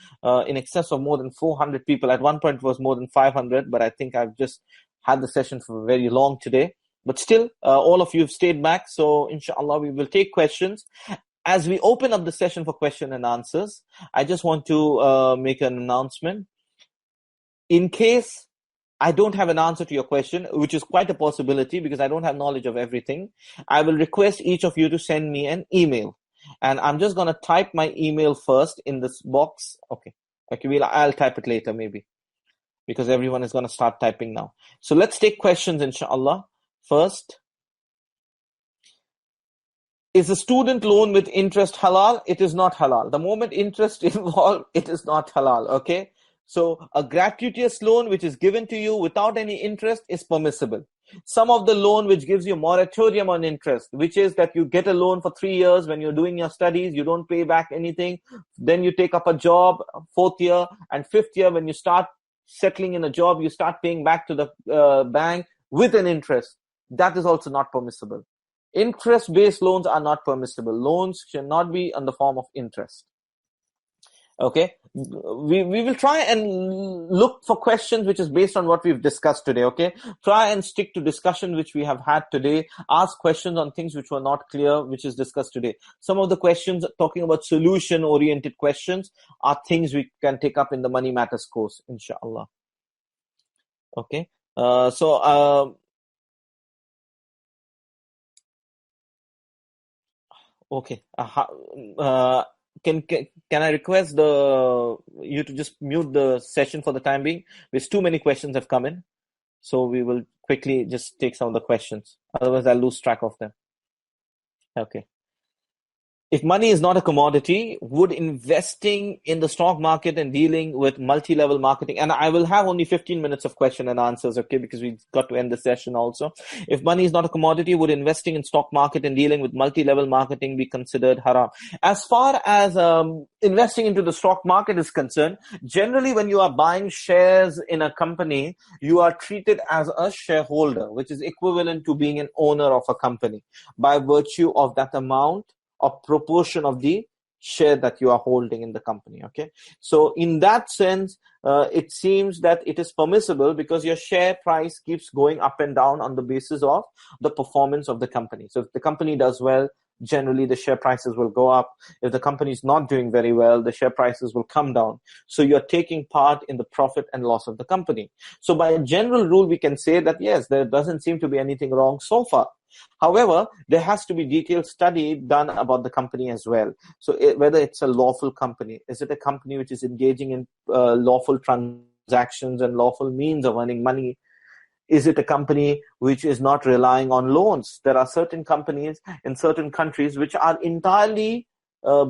in excess of more than 400 people. At one point it was more than 500, but I think I've just had the session for very long today. But still, all of you have stayed back. So inshallah, we will take questions. As we open up the session for question and answers, I just want to make an announcement. In case I don't have an answer to your question, which is quite a possibility because I don't have knowledge of everything, I will request each of you to send me an email. And I'm just going to type my email first in this box. Okay, I'll type it later maybe, because everyone is going to start typing now. So let's take questions, inshallah. First, is a student loan with interest halal? It is not halal. The moment interest involved, it is not halal, okay? So a gratuitous loan which is given to you without any interest is permissible. Some of the loan which gives you moratorium on interest, which is that you get a loan for 3 years when you're doing your studies, you don't pay back anything, then you take up a job, 4th year, and 5th year when you start settling in a job, you start paying back to the bank with an interest. That is also not permissible. Interest-based loans are not permissible. Loans should not be on the form of interest. Okay, we will try and look for questions which is based on what we've discussed today. Okay, try and stick to discussion which we have had today. Ask questions on things which were not clear, which is discussed today. Some of the questions talking about solution-oriented questions are things we can take up in the Money Matters course, inshallah. Okay, okay. Can I request you to just mute the session for the time being? Because too many questions have come in. So we will quickly just take some of the questions. Otherwise, I'll lose track of them. Okay. If money is not a commodity, would investing in the stock market and dealing with multi-level marketing, and I will have only 15 minutes of question and answers, okay, because we've got to end the session also. If money is not a commodity, would investing in stock market and dealing with multi-level marketing be considered haram? As far as investing into the stock market is concerned, generally when you are buying shares in a company, you are treated as a shareholder, which is equivalent to being an owner of a company by virtue of that amount or proportion of the share that you are holding in the company. Okay, so in that sense, it seems that it is permissible because your share price keeps going up and down on the basis of the performance of the company. So if the company does well, generally the share prices will go up. If the company is not doing very well, the share prices will come down. So you're taking part in the profit and loss of the company. So by a general rule, we can say that yes, there doesn't seem to be anything wrong so far. However, there has to be detailed study done about the company as well. So whether it's a lawful company, is it a company which is engaging in lawful transactions and lawful means of earning money? Is it a company which is not relying on loans? There are certain companies in certain countries which are entirely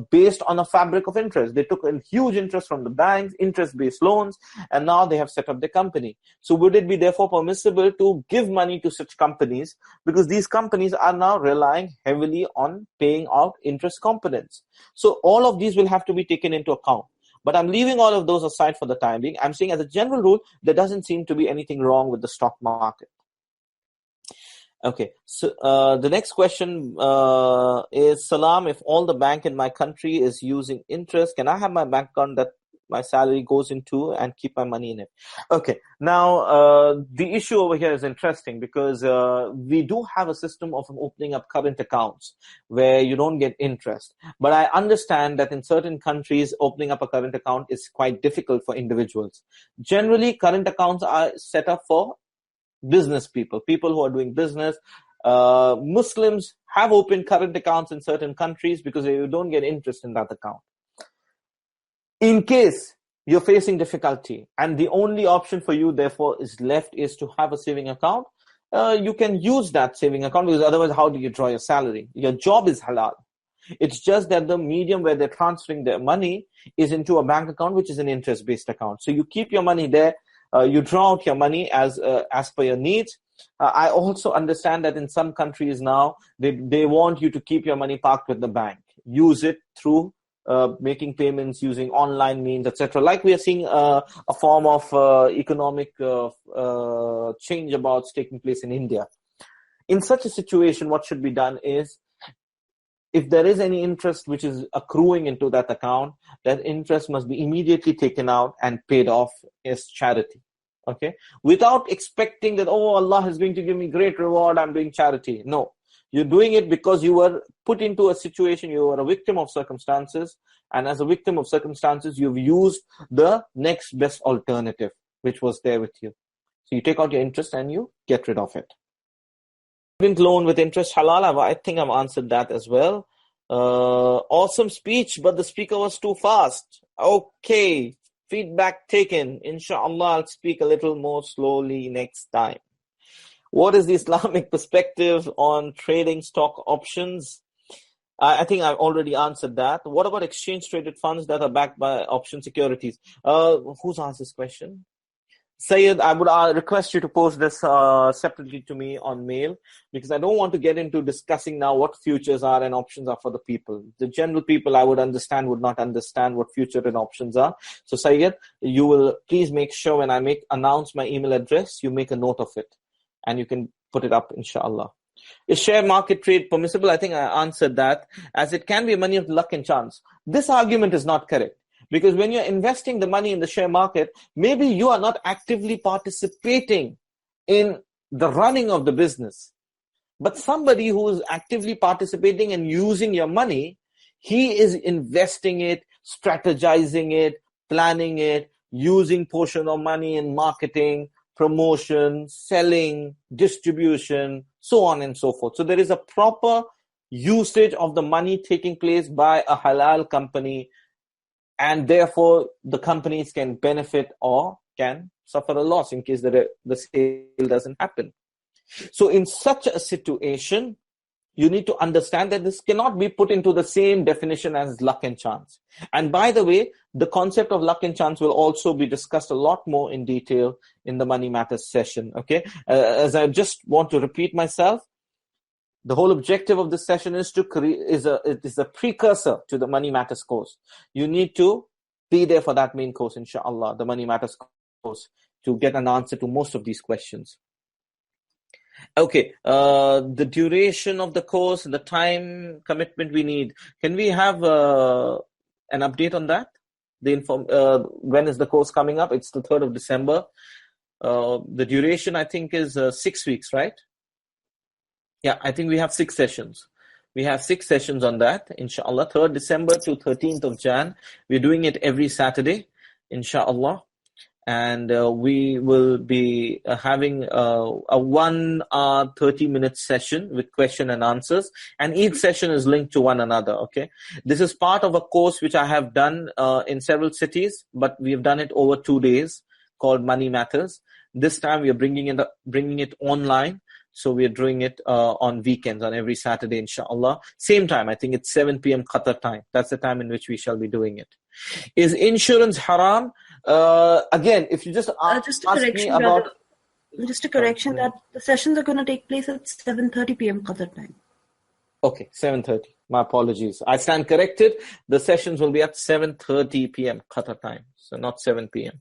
based on a fabric of interest. They took a huge interest from the banks, interest-based loans, and now they have set up the company. So would it be therefore permissible to give money to such companies, because these companies are now relying heavily on paying out interest components? So all of these will have to be taken into account. But I'm leaving all of those aside for the time being. I'm saying as a general rule, there doesn't seem to be anything wrong with the stock market. Okay, so the next question is, Salam, if all the bank in my country is using interest, can I have my bank account that my salary goes into and keep my money in it? Okay, now the issue over here is interesting because we do have a system of opening up current accounts where you don't get interest. But I understand that in certain countries, opening up a current account is quite difficult for individuals. Generally, current accounts are set up for business people who are doing business. Muslims have opened current accounts in certain countries because you don't get interest in that account. In case you're facing difficulty and the only option for you therefore is left is to have a saving account, you can use that saving account, because otherwise how do you draw your salary? Your job is halal. It's just that the medium where they're transferring their money is into a bank account, which is an interest-based account. So you keep your money there. You draw out your money as per your needs. I also understand that in some countries now, they want you to keep your money parked with the bank. Use it through making payments using online means, etc. Like we are seeing a form of economic changeabouts taking place in India. In such a situation, what should be done is, if there is any interest which is accruing into that account, that interest must be immediately taken out and paid off as charity. Okay? Without expecting that, oh, Allah is going to give me great reward, I'm doing charity. No. You're doing it because you were put into a situation, you were a victim of circumstances, and as a victim of circumstances, you've used the next best alternative, which was there with you. So you take out your interest and you get rid of it. Loan with interest halal? I think I've answered that as well. Awesome speech, but the speaker was too fast. Okay, feedback taken. Inshallah, I'll speak a little more slowly next time. What is the Islamic perspective on trading stock options? I think I've already answered that. What about exchange-traded funds that are backed by option securities? Who's asked this question? Sayed, I would request you to post this separately to me on mail, because I don't want to get into discussing now what futures are and options are for the people. The general people, I would understand, would not understand what future and options are. So Sayed, you will please make sure when I announce my email address, you make a note of it and you can put it up, inshallah. Is share market trade permissible? I think I answered that, as it can be money of luck and chance. This argument is not correct. Because when you're investing the money in the share market, maybe you are not actively participating in the running of the business. But somebody who is actively participating and using your money, he is investing it, strategizing it, planning it, using portion of money in marketing, promotion, selling, distribution, so on and so forth. So there is a proper usage of the money taking place by a halal company, and therefore the companies can benefit or can suffer a loss in case the sale doesn't happen. So in such a situation, you need to understand that this cannot be put into the same definition as luck and chance. And by the way, the concept of luck and chance will also be discussed a lot more in detail in the Money Matters session. Okay, as I just want to repeat myself, the whole objective of this session is to it is a precursor to the Money Matters course. You need to be there for that main course, inshallah, the Money Matters course, to get an answer to most of these questions. Okay, the duration of the course, the time commitment we need. Can we have an update on that? When is the course coming up? It's the 3rd of December. The duration, I think, is 6 weeks, right? Yeah, I think we have 6 sessions. We have 6 sessions on that, inshallah. 3rd December to 13th of Jan. We're doing it every Saturday, inshallah. And we will be having a 1 hour, 30-minute session with question and answers. And each session is linked to one another, okay? This is part of a course which I have done in several cities, but we have done it over 2 days, called Money Matters. This time we are bringing it online. So we are doing it on weekends, on every Saturday, inshallah. Same time, I think it's 7 p.m. Qatar time. That's the time in which we shall be doing it. Is insurance haram? Again, if you just ask me about... Just a correction that the sessions are going to take place at 7:30 p.m. Qatar time. Okay, 7:30. My apologies. I stand corrected. The sessions will be at 7:30 p.m. Qatar time. So not 7 p.m.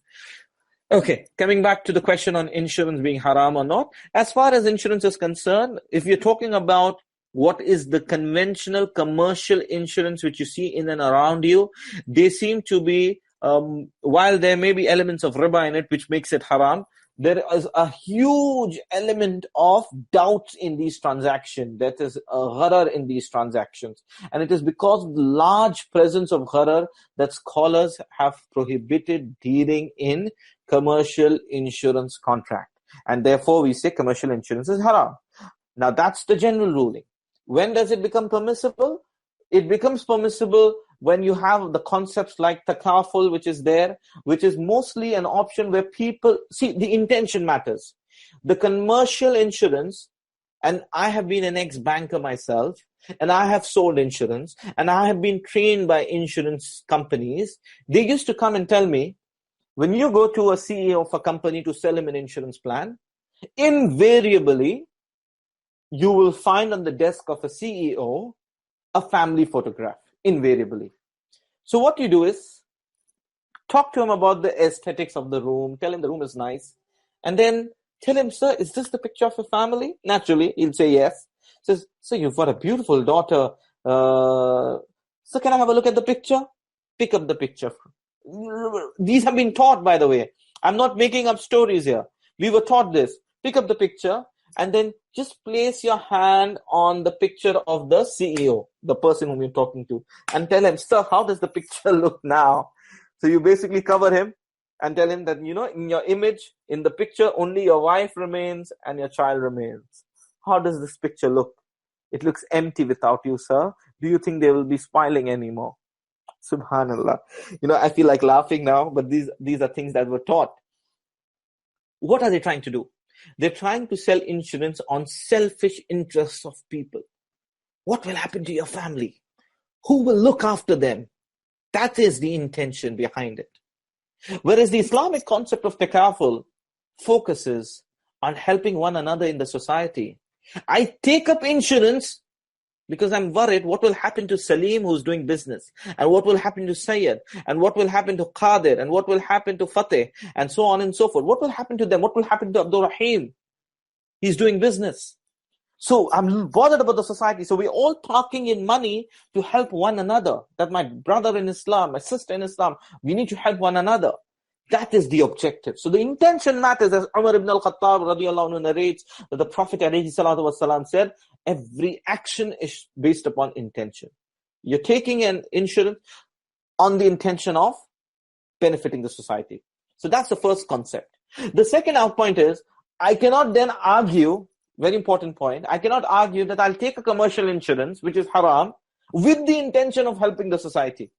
Okay, coming back to the question on insurance being haram or not. As far as insurance is concerned, if you're talking about what is the conventional commercial insurance which you see in and around you, they seem to be, while there may be elements of riba in it which makes it haram, there is a huge element of doubt in these transactions. That is a gharar in these transactions. And it is because of the large presence of gharar that scholars have prohibited dealing in commercial insurance contract. And therefore we say commercial insurance is haram. Now that's the general ruling. When does it become permissible? It becomes permissible when you have the concepts like takaful, which is there, which is mostly an option where people, see, the intention matters. The commercial insurance, and I have been an ex-banker myself, and I have sold insurance, and I have been trained by insurance companies. They used to come and tell me, when you go to a CEO of a company to sell him an insurance plan, invariably, you will find on the desk of a CEO a family photograph, invariably. So what you do is, talk to him about the aesthetics of the room, tell him the room is nice, and then tell him, sir, is this the picture of a family? Naturally, he'll say yes. Says, sir, you've got a beautiful daughter. So can I have a look at the picture? Pick up the picture. These have been taught, by the way. I'm not making up stories here. We were taught this. Pick up the picture and then just place your hand on the picture of the CEO, the person whom you're talking to, and tell him, sir, how does the picture look now? So you basically cover him and tell him that, you know, in your image, in the picture, only your wife remains and your child remains. How does this picture look? It looks empty without you, sir. Do you think they will be smiling anymore? Subhanallah. You know, I feel like laughing now, but these are things that were taught. What are they trying to do? They're trying to sell insurance on selfish interests of people. What will happen to your family? Who will look after them? That is the intention behind it. Whereas the Islamic concept of takaful focuses on helping one another in the society. I take up insurance because I'm worried what will happen to Salim who's doing business, and what will happen to Sayyid, and what will happen to Qadir, and what will happen to Fateh, and so on and so forth. What will happen to them? What will happen to Abdul Rahim? He's doing business. So I'm bothered about the society. So we're all talking in money to help one another. That my brother in Islam, my sister in Islam, we need to help one another. That is the objective. So the intention matters, as Umar ibn al-Khattab radiallahu anhu narrates, that the Prophet alayhi salatu wasalam said, every action is based upon intention. You're taking an insurance on the intention of benefiting the society. So that's the first concept. The second outpoint is, I cannot then argue, very important point, I cannot argue that I'll take a commercial insurance, which is haram, with the intention of helping the society.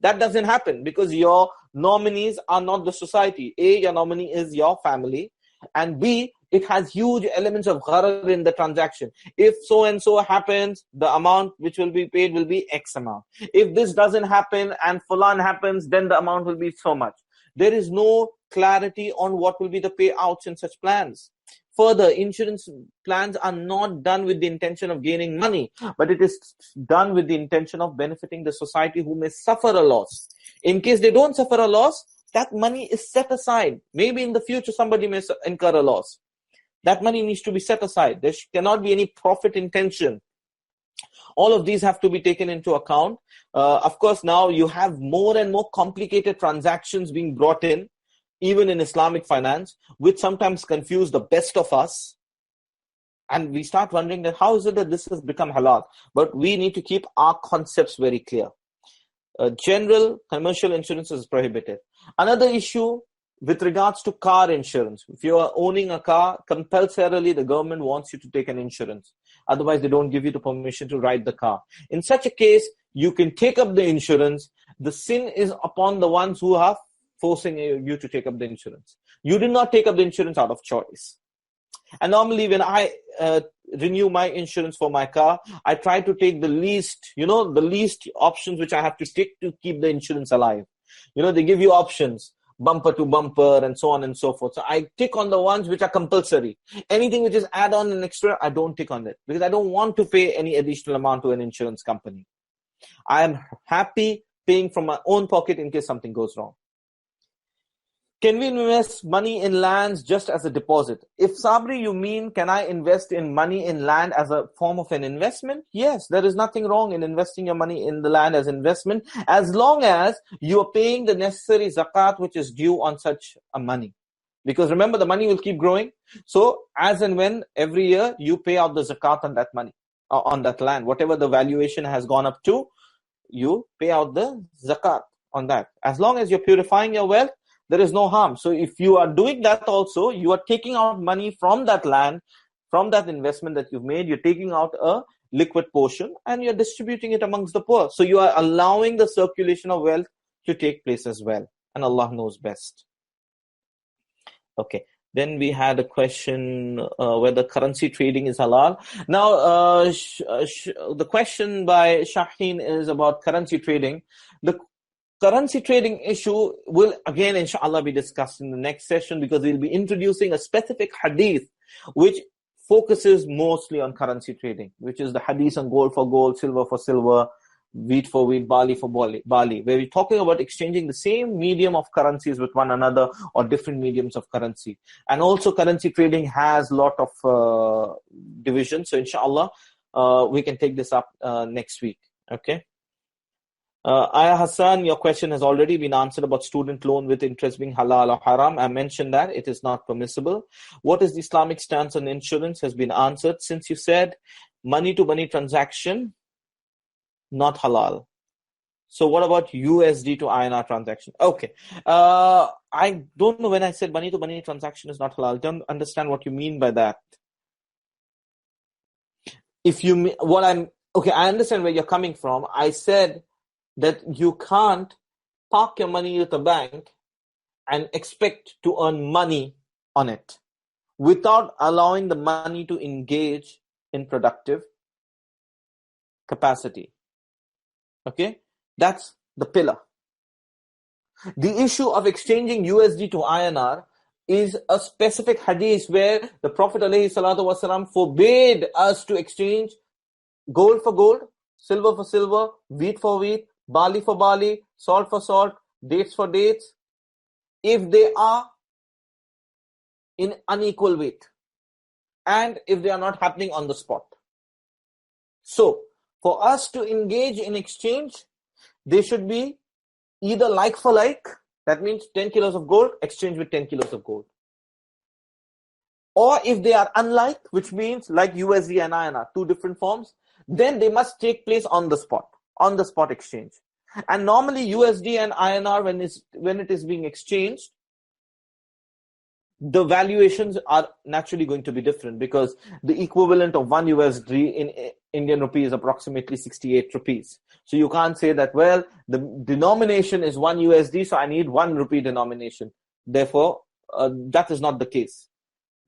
That doesn't happen because your nominees are not the society. A, your nominee is your family. And B, it has huge elements of gharar in the transaction. If so and so happens, the amount which will be paid will be X amount. If this doesn't happen and fulan happens, then the amount will be so much. There is no clarity on what will be the payouts in such plans. Further, insurance plans are not done with the intention of gaining money, but it is done with the intention of benefiting the society who may suffer a loss. In case they don't suffer a loss, that money is set aside. Maybe in the future somebody may incur a loss. That money needs to be set aside. There cannot be any profit intention. All of these have to be taken into account. Of course, now you have more and more complicated transactions being brought in, even in Islamic finance, which sometimes confuse the best of us. And we start wondering that how is it that this has become halal? But we need to keep our concepts very clear. General commercial insurance is prohibited. Another issue with regards to car insurance. If you are owning a car, compulsorily the government wants you to take an insurance. Otherwise, they don't give you the permission to ride the car. In such a case, you can take up the insurance. The sin is upon the ones who are forcing you to take up the insurance. You did not take up the insurance out of choice. And normally when I renew my insurance for my car, I try to take the least options which I have to take to keep the insurance alive. They give you options, bumper to bumper and so on and so forth. So I tick on the ones which are compulsory. Anything which is add-on and extra, I don't tick on it because I don't want to pay any additional amount to an insurance company. I am happy paying from my own pocket in case something goes wrong. Can we invest money in lands just as a deposit? If Sabri, you mean, can I invest in money in land as a form of an investment? Yes, there is nothing wrong in investing your money in the land as investment, as long as you are paying the necessary zakat which is due on such a money. Because remember, the money will keep growing. So as and when every year you pay out the zakat on that money, on that land, whatever the valuation has gone up to, you pay out the zakat on that. As long as you're purifying your wealth, there is no harm. So if you are doing that also, you are taking out money from that land, from that investment that you've made, you're taking out a liquid portion and you're distributing it amongst the poor. So you are allowing the circulation of wealth to take place as well. And Allah knows best. Okay. Then we had a question whether currency trading is halal. Now, the question by Shaheen is about currency trading. The currency trading issue will again, inshallah, be discussed in the next session because we'll be introducing a specific hadith which focuses mostly on currency trading, which is the hadith on gold for gold, silver for silver, wheat for wheat, barley for barley, where we're talking about exchanging the same medium of currencies with one another or different mediums of currency. And also currency trading has a lot of divisions. So inshallah, we can take this up next week. Okay. Aya Hassan, your question has already been answered about student loan with interest being halal or haram. I mentioned that it is not permissible. What is the Islamic stance on insurance has been answered. Since you said money to money transaction, not halal. So what about USD to INR transaction? Okay. I don't know when I said money to money transaction is not halal. I don't understand what you mean by that. I understand where you're coming from. I said that you can't park your money at a bank and expect to earn money on it without allowing the money to engage in productive capacity. Okay? That's the pillar. The issue of exchanging USD to INR is a specific hadith where the Prophet ﷺ forbade us to exchange gold for gold, silver for silver, wheat for wheat, barley for barley, salt for salt, dates for dates, if they are in unequal weight and if they are not happening on the spot. So, for us to engage in exchange, they should be either like for like, that means 10 kilos of gold, exchange with 10 kilos of gold. Or if they are unlike, which means like USD and INR, two different forms, then they must take place on the spot exchange. And normally USD and INR, when it is being exchanged, the valuations are naturally going to be different because the equivalent of 1 USD in Indian rupee is approximately 68 rupees. So you can't say that, well, the denomination is 1 USD, so I need 1 rupee denomination. Therefore, that is not the case.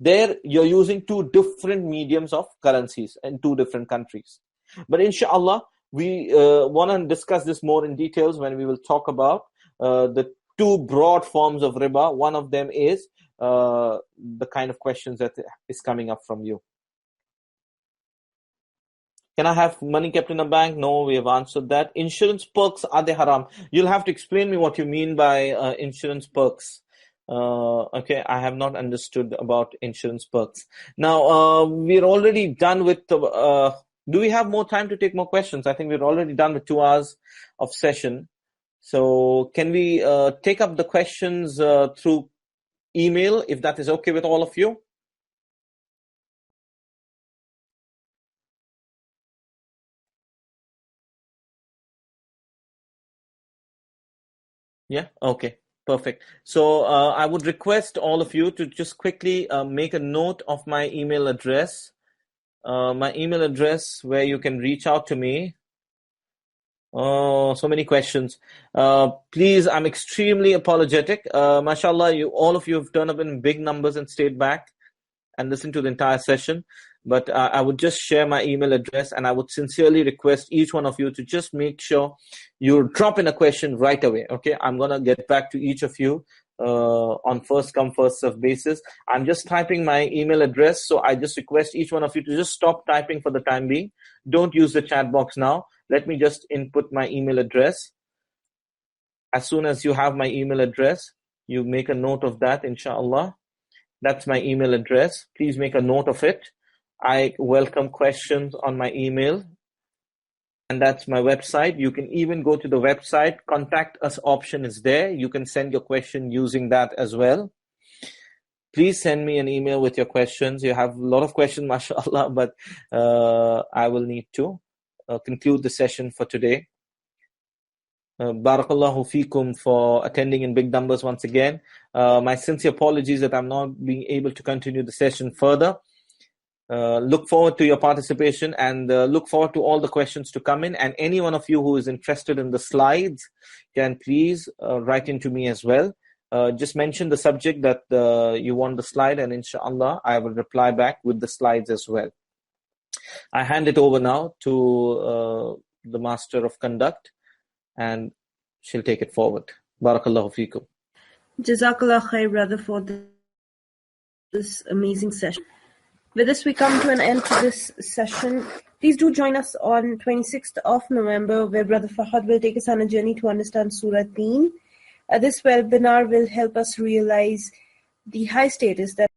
There you're using two different mediums of currencies in two different countries. But inshallah, we want to discuss this more in details when we will talk about the two broad forms of riba. One of them is the kind of questions that is coming up from you. Can I have money kept in a bank? No, we have answered that. Insurance perks, are they haram? You'll have to explain me what you mean by insurance perks. Okay, I have not understood about insurance perks. Now, we're already done with... do we have more time to take more questions? I think we're already done with 2 hours of session. So can we take up the questions through email, if that is okay with all of you? Yeah, okay, perfect. So I would request all of you to just quickly make a note of my email address. My email address where you can reach out to me. Oh, so many questions. Please, I'm extremely apologetic. Mashallah, all of you have turned up in big numbers and stayed back and listened to the entire session. But I would just share my email address, and I would sincerely request each one of you to just make sure you drop in a question right away. Okay, I'm going to get back to each of you on first come, first serve basis. I'm just typing my email address, so I just request each one of you to just stop typing for the time being. Don't use the chat box now. Let me just input my email address. As soon as you have my email address, you make a note of that, inshallah. That's my email address. Please make a note of it. I welcome questions on my email. And that's my website. You can even go to the website. Contact us option is there. You can send your question using that as well. Please send me an email with your questions. You have a lot of questions, mashallah, but I will need to conclude the session for today. Barakallahu feekum for attending in big numbers once again. My sincere apologies that I'm not being able to continue the session further. Look forward to your participation and look forward to all the questions to come in. And any one of you who is interested in the slides can please write into me as well. Just mention the subject that you want the slide, and inshallah I will reply back with the slides as well. I hand it over now to the Master of Conduct, and she'll take it forward. Barakallahu feekum. Jazakallah khair, brother, for this amazing session. With this, we come to an end to this session. Please do join us on 26th of November, where Brother Fahad will take us on a journey to understand Surah Deen. This webinar will help us realize the high status that